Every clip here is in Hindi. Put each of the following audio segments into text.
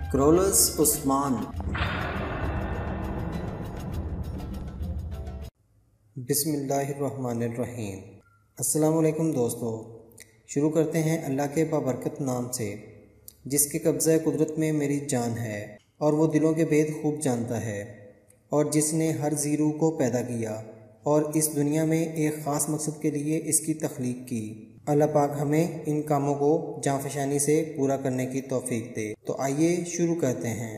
क्रोलस उस्मान। बिस्मिल्लाहिर्रहमानिर्रहीम। अस्सलामुअलैकुम दोस्तों, शुरू करते हैं अल्लाह के बाबरकत नाम से, जिसके कब्ज़ा कुदरत में मेरी जान है और वो दिलों के भेद खूब जानता है, और जिसने हर ज़ीरू को पैदा किया और इस दुनिया में एक ख़ास मकसद के लिए इसकी तख्लीक की। अल्लाह पाक हमें इन कामों को जांफशानी से पूरा करने की तौफीक दे। तो आइए शुरू करते हैं।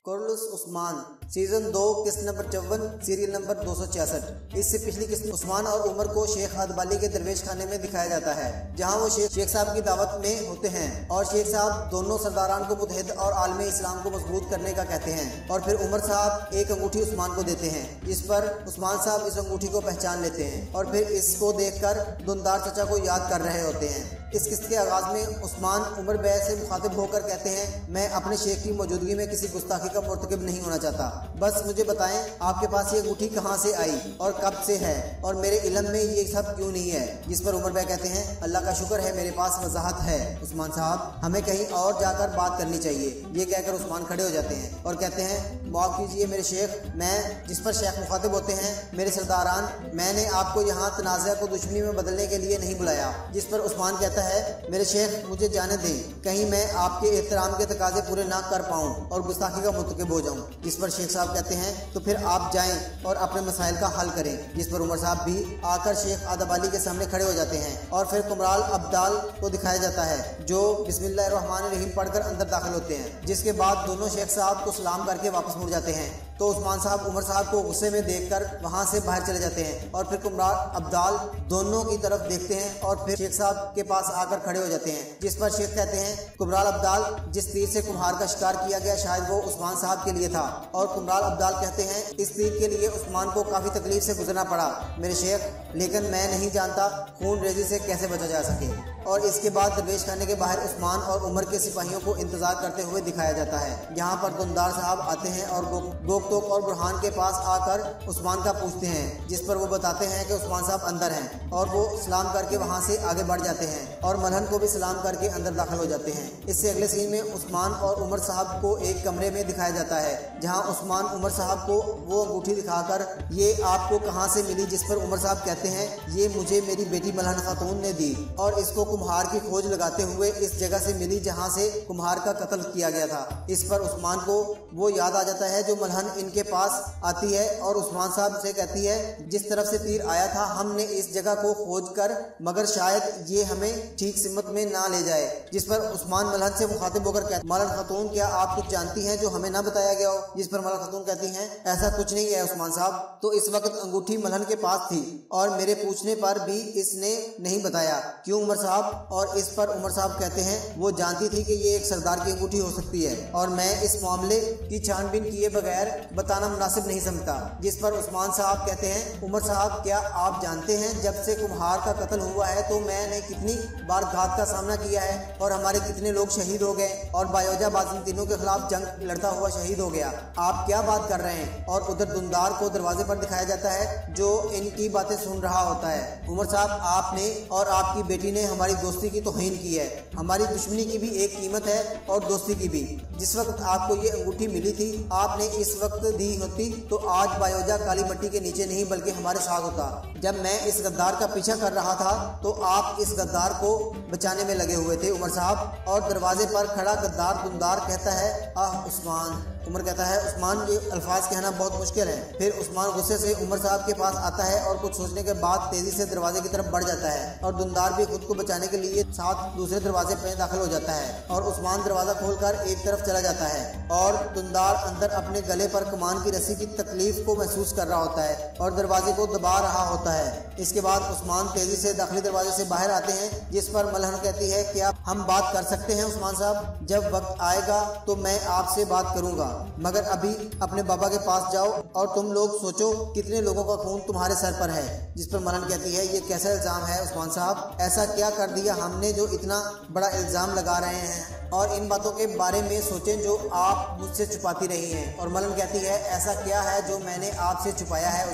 क्रोलस उस्मान सीजन 2 किस्त नंबर 54 सीरियल नंबर 266। इससे पिछली किस्त उस्मान और उमर को शेख अदबाली के दरवेश खाने में दिखाया जाता है, जहां वो शेख साहब की दावत में होते हैं और शेख साहब दोनों सरदारान को मुतहद और आलम इस्लाम को मजबूत करने का कहते हैं। और फिर उमर साहब एक अंगूठी उस्मान को देते हैं, जिस पर उस्मान साहब इस अंगूठी को पहचान लेते हैं और फिर इसको देखकर दुनदार चचा को याद कर रहे होते हैं। इस किस्त के आगाज में उस्मान उमर बै से मुखातिब होकर कहते हैं, मैं अपने शेख की मौजूदगी में किसी गुस्ताखी का मुर्तकिब नहीं होना चाहता। बस मुझे बताएं आपके पास ये अंगूठी कहाँ से आई और कब से है और मेरे इल्म में ये सब क्यों नहीं है। जिस पर उमर बै कहते हैं, अल्लाह का शुक्र है मेरे पास वजाहत है उस्मान साहब, हमें कहीं और जाकर बात करनी चाहिए। ये कहकर उस्मान खड़े हो जाते हैं और कहते हैं, माफ़ कीजिए मेरे शेख। मैं जिस पर शेख मुखातिब होते हैं, मेरे सरदारान, मैंने आपको यहाँ तनाज़ा को दुश्मनी में बदलने के लिए नहीं बुलाया। जिस पर उस्मान कहता है, मेरे शेख मुझे जाने दें, कहीं मैं आपके एहतराम के तकाजे पूरे ना कर पाऊँ और गुस्ताखी का मुर्तकिब हो जाऊँ। जिस पर शेख साहब कहते हैं, तो फिर आप जाएं और अपने मसाइल का हल करें। जिस पर उमर साहब भी आकर शेख अदबाली के सामने खड़े हो जाते हैं और फिर कुमराल अब्दाल को दिखाया जाता है, जो बिस्मिल्लाहिर्रहमानिर्रहीम पढ़कर अंदर दाखिल होते हैं। जिसके बाद दोनों शेख साहब को सलाम करके वापस मुड़ जाते हैं। तो उस्मान साहब उमर साहब को गुस्से में देखकर वहां से बाहर चले जाते हैं और फिर कुमराल अब्दाल दोनों की तरफ देखते हैं और फिर शेख साहब के पास आकर खड़े हो जाते हैं। जिस पर शेख कहते हैं, कुमराल अब्दाल, जिस तीर से कुम्हार का शिकार किया गया शायद वो उस्मान साहब के लिए था। और कुमराल अब्दाल कहते हैं, इस तीर के लिए उस्मान को काफी तकलीफ से गुजरना पड़ा मेरे शेख, लेकिन मैं नहीं जानता खून रेजी से कैसे बचा जा सके। और इसके बाद दरवेश खाने के बाहर उस्मान और उमर के सिपाहियों को इंतजार करते हुए दिखाया जाता है, जहाँ पर दुनदार साहब आते हैं और गोकतोक और बुरहान के पास आकर उस्मान का पूछते हैं। जिस पर वो बताते हैं कि उस्मान साहब अंदर हैं और वो सलाम करके वहाँ से आगे बढ़ जाते हैं और मलहन को भी सलाम करके अंदर दाखिल हो जाते हैं। इससे अगले सीन में उस्मान और उमर साहब को एक कमरे में दिखाया जाता है, जहाँ उस्मान उमर साहब को वो अंगूठी दिखाकर, ये आपको कहाँ से मिली। जिस पर उमर साहब कहते हैं, ये मुझे मेरी बेटी मलहन खातून ने दी और इसको कुम्हार की खोज लगाते हुए इस जगह से मिली जहाँ से कुम्हार का कत्ल किया गया था। इस पर उस्मान को वो याद आ जाता है जो मलहन इनके पास आती है और उस्मान साहब से कहती है, जिस तरफ से तीर आया था हमने इस जगह को खोज कर, मगर शायद ये हमें ठीक सिमत में ना ले जाए। जिस पर उस्मान मलहन से मुखातिब होकर कहते, मलहन खातून क्या आप कुछ जानती हैं जो हमें ना बताया गया हो। जिस पर मलहन खातून कहती हैं, ऐसा कुछ नहीं है उस्मान साहब, तो इस वक्त अंगूठी मलहन के पास थी और मेरे पूछने पर भी इसने नहीं बताया। क्यों उमर साहब। और इस पर उमर साहब कहते हैं, वो जानती थी कि ये एक सरदार की अंगूठी हो सकती है और मैं इस मामले की छानबीन किए बगैर बताना मुनासिब नहीं समझता। जिस पर उस्मान साहब कहते हैं, उमर साहब क्या आप जानते हैं जब से कुम्हार का कत्ल हुआ है तो मैंने कितनी बार घात का सामना किया है और हमारे कितने लोग शहीद हो गए और बायोजा बाज़ंतीनों के खिलाफ जंग लड़ता हुआ शहीद हो गया। आप क्या बात कर रहे हैं। और उधर दुनदार को दरवाजे पर दिखाया जाता है, जो इनकी बातें सुन रहा होता है। उमर साहब, आपने और आपकी बेटी ने हमारी दोस्ती की तौहीन की है। हमारी दुश्मनी की भी एक कीमत है और दोस्ती की भी। जिस वक्त आपको ये अंगूठी मिली थी आपने इस वक्त दी होती तो आज बायोजा काली मट्टी के नीचे नहीं बल्कि हमारे साथ होता। जब मैं इस गद्दार का पीछा कर रहा था तो आप इस गद्दार को बचाने में लगे हुए थे उमर साहब। और दरवाजे पर खड़ा गद्दार दुनदार कहता है, आह उस्मान। उमर कहता है, उस्मान, ये अल्फाज कहना बहुत मुश्किल है। फिर उस्मान गुस्से से उमर साहब के पास आता है और कुछ सोचने के बाद तेजी से दरवाजे की तरफ बढ़ जाता है और दुनदार भी खुद को बचाने के लिए साथ दूसरे दरवाजे पर दाखिल हो जाता है और उस्मान दरवाजा खोलकर एक तरफ चला जाता है और दुनदार अंदर अपने गले पर कमान की रस्सी की तकलीफ को महसूस कर रहा होता है और दरवाजे को दबा रहा होता है। इसके बाद उस्मान तेजी से दाखिली दरवाजे से बाहर आते हैं। जिस पर मलहन कहती है, क्या हम बात कर सकते हैं उस्मान साहब। जब वक्त आएगा तो मैं आपसे बात करूंगा। मगर अभी अपने बाबा के पास जाओ और तुम लोग सोचो कितने लोगों का खून तुम्हारे सर पर है। जिस पर मलन कहती है, ये कैसा इल्जाम है उस्मान साहब, ऐसा क्या कर दिया हमने जो इतना बड़ा इल्जाम लगा रहे हैं, और इन बातों के बारे में सोचें जो आप मुझसे छुपाती रही हैं। और मलन कहती है, ऐसा क्या है जो मैंने आपसे छुपाया है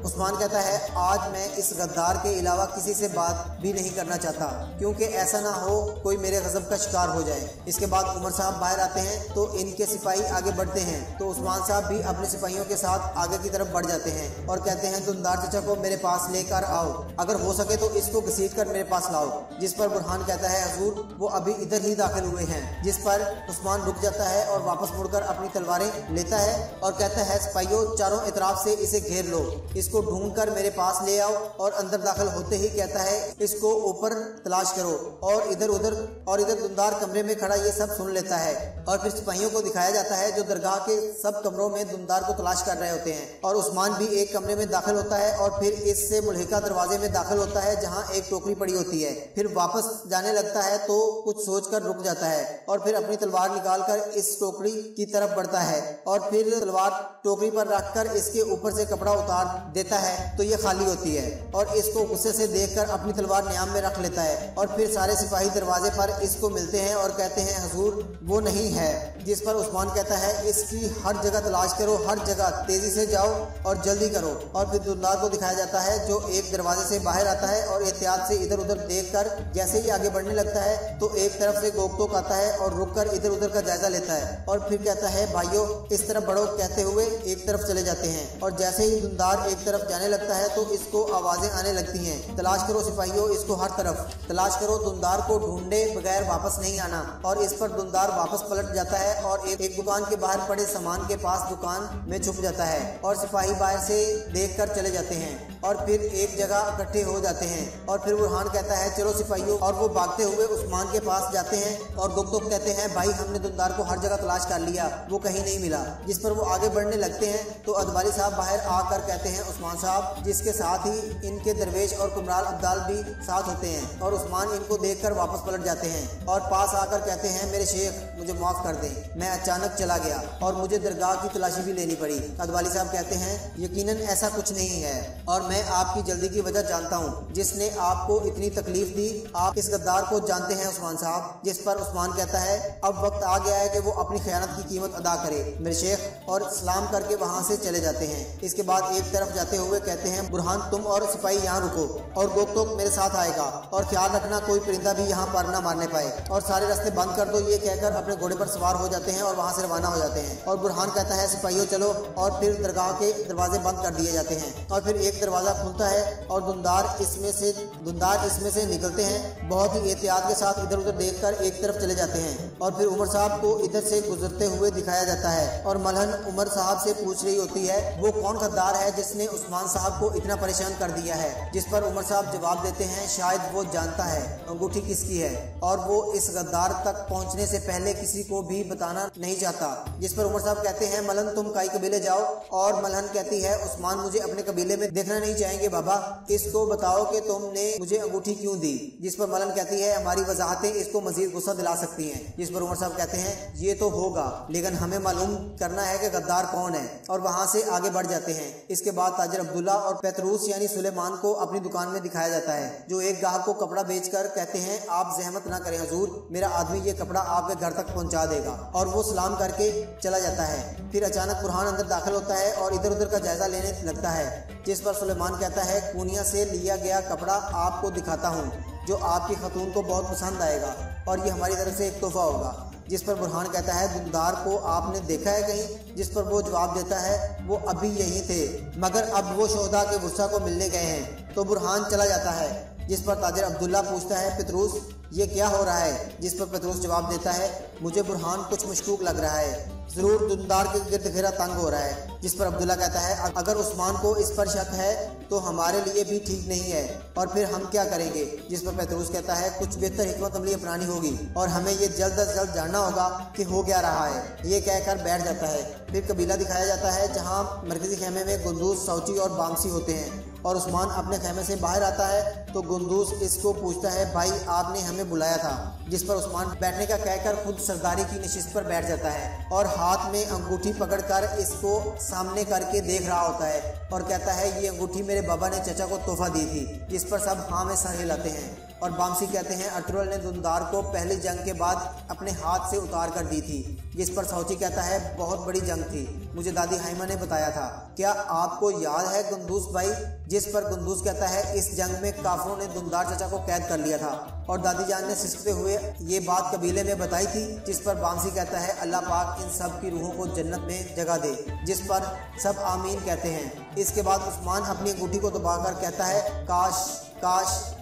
उस्मान कहता है, आज मैं इस गद्दार के अलावा किसी से बात भी नहीं करना चाहता, क्योंकि ऐसा ना हो कोई मेरे गजब का शिकार हो जाए। इसके बाद उमर साहब बाहर आते हैं तो इनके सिपाही आगे बढ़ते हैं तो उस्मान साहब भी अपने सिपाहियों के साथ आगे की तरफ बढ़ जाते हैं और कहते हैं, दुमदार चचा को मेरे पास लेकर आओ, अगर हो सके तो इसको घसीट कर मेरे पास लाओ। जिस पर बुरहान कहता है, हुजूर वो अभी इधर ही दाखिल हुए हैं। जिस पर उस्मान रुक जाता है और वापस मुड़कर अपनी तलवारें लेता है और कहता है, सिपाहियों चारों इतराफ से इसे घेर लो, इसको ढूंढ कर मेरे पास ले आओ। और अंदर दाखिल होते ही कहता है, इसको ऊपर तलाश करो। और इधर दुमदार कमरे में खड़ा ये सब सुन लेता है और फिर सिपाहियों को दिखाया जाता है जो दरगाह के सब कमरों में दुमदार को तलाश कर रहे होते हैं। और उस्मान भी एक कमरे में दाखिल होता है और फिर इससे मुल्हिका दरवाजे में दाखिल होता है जहां एक टोकरी पड़ी होती है। फिर वापस जाने लगता है तो कुछ सोचकर रुक जाता है और फिर अपनी तलवार निकालकर इस टोकरी की तरफ बढ़ता है और फिर तलवार टोकरी पर रखकर इसके ऊपर से कपड़ा उतार देता है तो ये खाली होती है और इसको गुस्से से देखकर अपनी तलवार न्याम में रख लेता है। और फिर सारे सिपाही दरवाजे पर इसको मिलते हैं और कहते हैं, हुजूर वो नहीं है। जिस पर उस्मान कहता है, इसकी हर जगह तलाश करो, हर जगह तेजी से जाओ और जल्दी करो। और फिर दुमदार को दिखाया जाता है जो एक दरवाजे से बाहर आता है और एहतियात से इधर उधर देखकर जैसे ही आगे बढ़ने लगता है तो एक तरफ से गोकटोक आता है और रुककर इधर उधर का जायजा लेता है और फिर कहता है, भाइयों इस तरफ बढ़ो कहते हुए एक तरफ चले जाते हैं। और जैसे ही दुमदार एक तरफ जाने लगता है तो इसको आवाजें आने लगती हैं, तलाश करो सिपाहियों, इसको हर तरफ तलाश करो, दुमदार को ढूंढे बगैर वापस नहीं आना। और इस पर दुमदार वापस पलट जाता है और एक दुकान के बाहर पड़े सामान के पास दुकान में छुप जाता है और सिपाही बाहर से देखकर चले जाते हैं और फिर एक जगह इकट्ठे हो जाते हैं। और फिर बुरहान कहता है, चलो सिपाहियों, और वो भागते हुए उस्मान के पास जाते हैं और गोकटोक कहते हैं, भाई हमने दुमदार को हर जगह तलाश कर लिया, वो कहीं नहीं मिला। जिस पर वो आगे बढ़ने लगते हैं तो अदवाली साहब बाहर आकर कहते हैं, उस्मान साहब, जिसके साथ ही इनके दरवेश और कुमराल अब्दाल भी साथ होते हैं। और उस्मान इनको देखकर वापस पलट जाते हैं और पास आकर कहते हैं, मेरे शेख मुझे माफ कर दें, मैं अचानक चला गया और मुझे दरगाह की तलाशी भी लेनी पड़ी। अदवाली साहब कहते हैं, यकीनन ऐसा कुछ नहीं है और मैं आपकी जल्दी की वजह जानता हूँ जिसने आपको इतनी तकलीफ दी, आप इस गद्दार को जानते हैं उस्मान साहब। जिस पर उस्मान कहता है, अब वक्त आ गया है कि वो अपनी खयानत की कीमत अदा करे मेरे शेख, और सलाम करके वहाँ से चले जाते हैं। इसके बाद एक तरफ जाते हुए कहते हैं, बुरहान तुम और सिपाही यहाँ रुको और गोकटोक मेरे साथ आएगा और ख्याल रखना कोई परिंदा भी यहाँ पर न मारने पाए और सारे रास्ते बंद कर दो। ये कहकर अपने घोड़े पर सवार हो जाते हैं और वहाँ से रवाना हो जाते हैं। और बुरहान कहता है, सिपाहियों चलो, और फिर दरगाह के दरवाजे बंद कर दिए जाते हैं और फिर एक दरवाजा खुलता है और दुमदार इसमें से निकलते हैं। बहुत ही एहतियात के साथ इधर उधर देखकर एक तरफ चले जाते हैं और फिर उमर साहब को इधर से गुजरते हुए दिखाया जाता है और मलहन उमर साहब से पूछ रही होती है, वो कौन गद्दार है जिसने उस्मान साहब को इतना परेशान कर दिया है। जिस पर उमर साहब जवाब देते हैं, शायद वो जानता है अंगूठी किसकी है और वो इस गद्दार तक पहुंचने से पहले किसी को भी बताना नहीं चाहता। जिस पर उमर साहब कहते हैं, मलहन तुम काई कबीले जाओ। और मलहन कहती है, उस्मान मुझे अपने कबीले में देखना नहीं चाहेंगे बाबा, इसको बताओ कि तुमने मुझे अंगूठी क्यों दी। जिस पर मलहन कहती है, हमारी वजाहतें इसको मजीद गुस्सा दिला सकती हैं। जिस पर उमर साहब कहते हैं, ये तो होगा लेकिन हमें मालूम करना है कि गद्दार कौन है, और वहाँ से आगे बढ़ जाते हैं। इसके बाद ताजर अब्दुल्ला और पेतरूस यानी सुलेमान को अपनी दुकान में दिखाया जाता है जो एक गाहक को कपड़ा बेचकर कहते हैं, आप जहमत ना करें हुजूर, मेरा आदमी ये कपड़ा आपके घर तक पहुँचा देगा। और वो सलाम करके चला जाता है। फिर अचानक बुरहान अंदर दाखिल होता है और इधर उधर का जायजा लेने लगता है। जिस पर सुलेमान कहता है, पूनिया से लिया गया कपड़ा आपको दिखाता हूँ जो आपकी खतून को बहुत पसंद आएगा और ये हमारी तरफ से एक तोहफा होगा। जिस पर बुरहान कहता है, दुमदार को आपने देखा है कहीं। जिस पर वो जवाब देता है, वो अभी यहीं थे मगर अब वो शोहदा के गुस्सा को मिलने गए हैं। तो बुरहान चला जाता है। जिस पर ताजर अब्दुल्ला पूछता है, पेतरूस ये क्या हो रहा है। जिस पर पेतरूस जवाब देता है, मुझे बुरहान कुछ मशकूक लग रहा है, जरूर दुमदार के गिर्द घेरा तंग हो रहा है। जिस पर अब्दुल्ला कहता है, अगर उस्मान को इस पर शक है तो हमारे लिए भी ठीक नहीं है और फिर हम क्या करेंगे। जिस पर पेतरूस कहता है, कुछ बेहतर हिकमत अमली अपनानी होगी और हमें ये जल्द अज जल्द जानना होगा कि हो क्या रहा है। ये कहकर बैठ जाता है। फिर कबीला दिखाया जाता है जहाँ मरकजी खेमे में गुंदूज, सौची और बामसी होते हैं और उस्मान अपने खेमे से बाहर आता है तो तो गुंदूस इसको पूछता है भाई आपने हमें बुलाया था, जिस पर उस्मान बैठने का कहकर खुद सरदारी की नशिस्त पर बैठ जाता है और हाथ में अंगूठी पकड़कर इसको सामने करके देख रहा होता है और कहता है ये अंगूठी मेरे बाबा ने चचा को तोहफा दी थी, जिस पर सब हाँ में सर हिलाते हैं। और बामसी कहते हैं अटरुल ने दुंदार को पहली जंग के बाद अपने हाथ से उतार कर दी थी, जिस पर सौची कहता है बहुत बड़ी जंग थी, मुझे दादी हाइमा ने बताया था, क्या आपको याद है गुंदूस भाई? जिस पर गुंदूस कहता है इस जंग में काफरों ने दुंदार चचा को कैद कर लिया था और दादी जान ने सिसकते हुए ये बात कबीले में बताई थी, जिस पर बामसी कहता है अल्लाह पाक इन सब की रूहों को जन्नत में जगह दे, जिस पर सब आमीन कहते हैं। इसके बाद उस्मान अपनी अंगूठी को दबाकर कहता है काश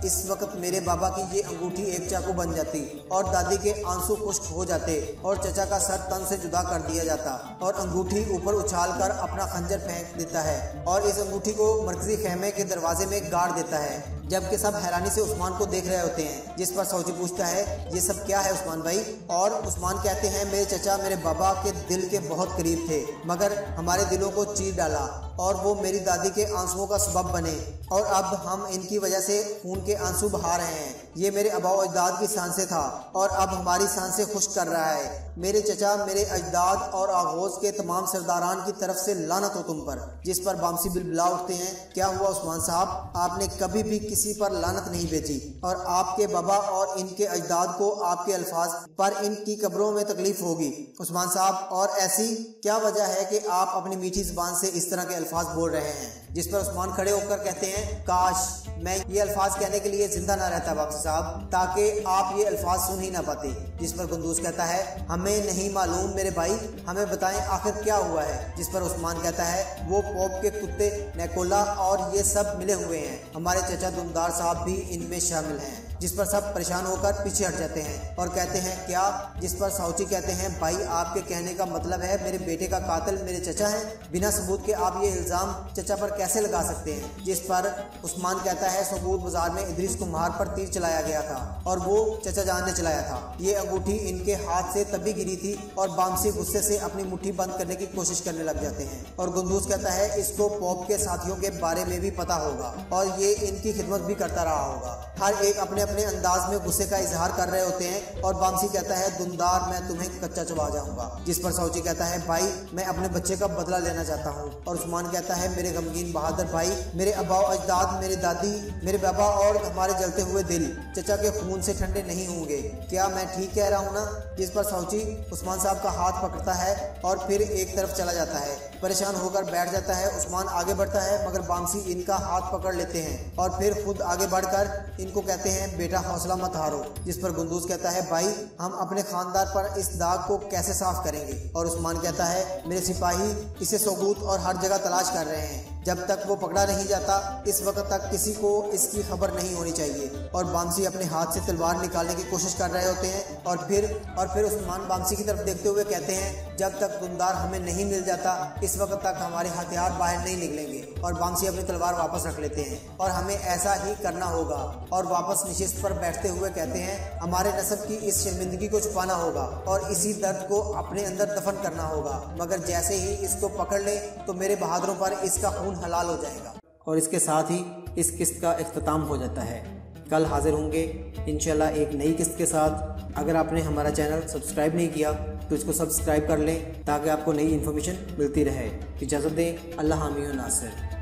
इस वक्त मेरे बाबा की ये अंगूठी एक चाकू बन जाती और दादी के आंसू खुश्क हो जाते और चचा का सर तन से जुदा कर दिया जाता। और अंगूठी ऊपर उछालकर अपना खंजर फेंक देता है और इस अंगूठी को मरकजी खेमे के दरवाजे में गाड़ देता है, जबकि सब हैरानी से उस्मान को देख रहे होते हैं। जिस पर सौची पूछता है ये सब क्या है उस्मान भाई? और उस्मान कहते हैं मेरे चचा मेरे बाबा के दिल के बहुत करीब थे, मगर हमारे दिलों को चीर डाला और वो मेरी दादी के आंसुओं का सबब बने और अब हम इनकी वजह से खून के आंसू बहा रहे हैं। ये मेरे अबाओ अजदाद की सांसें था और अब हमारी सांसें खुश्क कर रहा है। मेरे चचा मेरे अजदाद और आगोज के तमाम सरदारान की तरफ से लानत हो तुम पर। जिस पर बामसी बिलबिला उठते हैं क्या हुआ उस्मान साहब? आपने कभी भी किसी पर लानत नहीं भेजी और आपके बाबा और इनके अजदाद को आपके अल्फाज पर इनकी कब्रों में तकलीफ होगी उस्मान साहब। और ऐसी क्या वजह है कि आप अपनी मीठी जुबान से इस तरह के अल्फाज बोल रहे हैं? जिस पर उस्मान खड़े होकर कहते हैं काश मैं ये अल्फाज कहने के लिए जिंदा ना रहता बामसी साहब, ताकि आप ये अल्फाज सुन ही ना पाते। जिस पर गुंदूस कहता है हमें नहीं मालूम मेरे भाई, हमें बताएं आखिर क्या हुआ है। जिस पर उस्मान कहता है वो पोप के कुत्ते नेकोला और ये सब मिले हुए हैं, हमारे चचा दुमदार साहब भी इनमें शामिल हैं। जिस पर सब परेशान होकर पीछे हट जाते हैं और कहते हैं क्या? जिस पर साउची कहते हैं भाई आपके कहने का मतलब है मेरे बेटे का कातिल मेरे चचा है? बिना सबूत के आप ये इल्ज़ाम चचा पर कैसे लगा सकते हैं? जिस पर उस्मान कहता है सबूत बाजार में इदरीस कुम्हार पर तीर चलाया गया था और वो चचा जान ने चलाया था। ये अंगूठी इनके हाथ से तभी गिरी थी और बामसी गुस्से से अपनी मुट्ठी बंद करने की कोशिश करने लग जाते हैं। और गुंदूस कहता है इसको पोप के साथियों के बारे में भी पता होगा और ये इनकी खिदमत भी करता रहा होगा। हर एक अपने अपने अंदाज में गुस्से का इजहार कर रहे होते हैं और बामसी कहता है दुमदार मैं तुम्हें कच्चा चबा जाऊंगा। जिस पर सौची कहता है भाई मैं अपने बच्चे का बदला लेना चाहता हूँ। और उस्मान कहता है मेरे गमगीन बहादुर भाई, मेरे अबाओ अजदाद मेरे दादी मेरे बाबा और हमारे जलते हुए दिल चचा के खून से ठंडे नहीं होंगे, क्या मैं ठीक कह रहा हूँ ना? जिस पर सौची उस्मान साहब का हाथ पकड़ता है और फिर एक तरफ चला जाता है, परेशान होकर बैठ जाता है। उस्मान आगे बढ़ता है मगर बामसी इनका हाथ पकड़ लेते हैं और फिर खुद आगे बढ़कर इनको कहते हैं बेटा हौसला मत हारो। जिस पर गुंदूस कहता है भाई हम अपने खानदार पर इस दाग को कैसे साफ करेंगे? और उस्मान कहता है मेरे सिपाही इसे सबूत और हर जगह तलाश कर रहे हैं, जब तक वो पकड़ा नहीं जाता इस वक्त तक किसी को इसकी खबर नहीं होनी चाहिए। और बामसी अपने हाथ से तलवार निकालने की कोशिश कर रहे होते हैं और फिर उस्मान बामसी की तरफ देखते हुए कहते हैं जब तक दुमदार हमें नहीं मिल जाता इस वक्त तक हमारे हथियार बाहर नहीं निकलेंगे। और बामसी अपनी तलवार वापस रख लेते हैं और हमें ऐसा ही करना होगा। और वापस निशिस्त पर बैठते हुए कहते हैं हमारे नस्ब की इस शर्मिंदगी को छुपाना होगा और इसी दर्द को अपने अंदर दफन करना होगा, मगर जैसे ही इसको पकड़ ले तो मेरे बहादुरों पर इसका खून हलाल हो जाएगा। और इसके साथ ही इस किस्त का इख्तिताम हो जाता है। कल हाजिर होंगे इंशाल्लाह एक नई किस्त के साथ। अगर आपने हमारा चैनल सब्सक्राइब नहीं किया तो इसको सब्सक्राइब कर लें ताकि आपको नई इन्फॉर्मेशन मिलती रहे। इजाज़त दें। अल्लाह हामी व नासिर।